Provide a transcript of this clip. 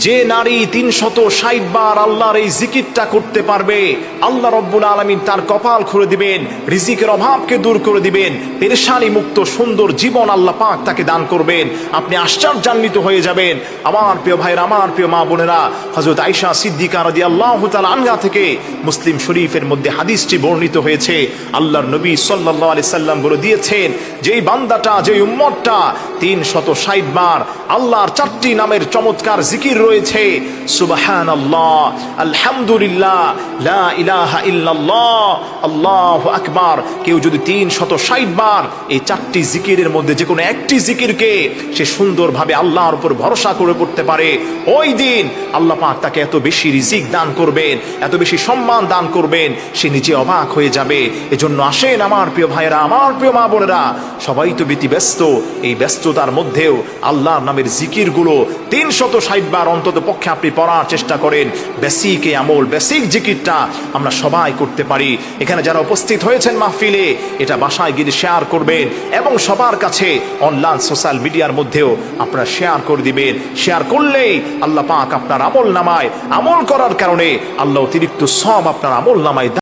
যে নারী 360 বার আল্লাহর এই জিকিরটা করতে পারবে, আল্লাহ রব্বুল আলামিন তার কপাল খুলে দিবেন, রিজিকের অভাবকে দূর করে দিবেন, পেরেশানি মুক্ত সুন্দর জীবন আল্লাহ পাক তাকে দান করবেন। আপনি আশ্চর্যান্বিত হয়ে যাবেন। আমার প্রিয় ভাইরা, আমার প্রিয় মা বোনেরা, হযরত আয়েশা সিদ্দিকা রাদিয়াল্লাহু তাআলা আনহা থেকে মুসলিম শরীফের মধ্যে হাদিসটি বর্ণিত হয়েছে। আল্লাহর নবী সাল্লাল্লাহু আলাইহি সাল্লাম বলে দিয়েছেন, যেই বান্দাটা, যেই উম্মতটা 360 বার আল্লাহর 4টি নামের চমৎকার জিকির রয়েছে, সুবহানাল্লাহ, আলহামদুলিল্লাহ, লা ইলাহা ইল্লাল্লাহ, আল্লাহু আকবার, কেউ যদি 360 বার এই 4টি জিকিরের মধ্যে যে কোনো একটি জিকিরকে সে সুন্দরভাবে আল্লাহর উপর ভরসা করে পড়তে পারে, ওই দিন আল্লাহ পাক তাকে এত বেশি রিজিক দান করবেন, এত বেশি সম্মান দান করবেন, সে নিজে অবাক হয়ে যাবে। এজন্য আসেন আমার প্রিয় ভাইয়েরা, আমার প্রিয় মা বোনেরা, সবাই তো ব্যস্ত, এই ব্যস্ততার মধ্যেও আল্লাহর নামের জিকিরগুলো 360 বার অন্তত পক্ষে আপনি পড়ার চেষ্টা করেন। বেসিক এই আমল, বেসিক জিকিরটা আমরা সবাই করতে পারি। এখানে যারা উপস্থিত হয়েছেন মাহফিলে, এটা বাসায় গিয়ে শেয়ার করবেন এবং সবার কাছে অনলাইন সোশ্যাল মিডিয়ার মধ্যেও আপনারা শেয়ার করে দিবেন। শেয়ার করলেই আল্লাহ পাক আপনার আমল নামায়, আমল করার কারণে আল্লাহ অতিরিক্ত সওয়াব আপনার আমল নামায়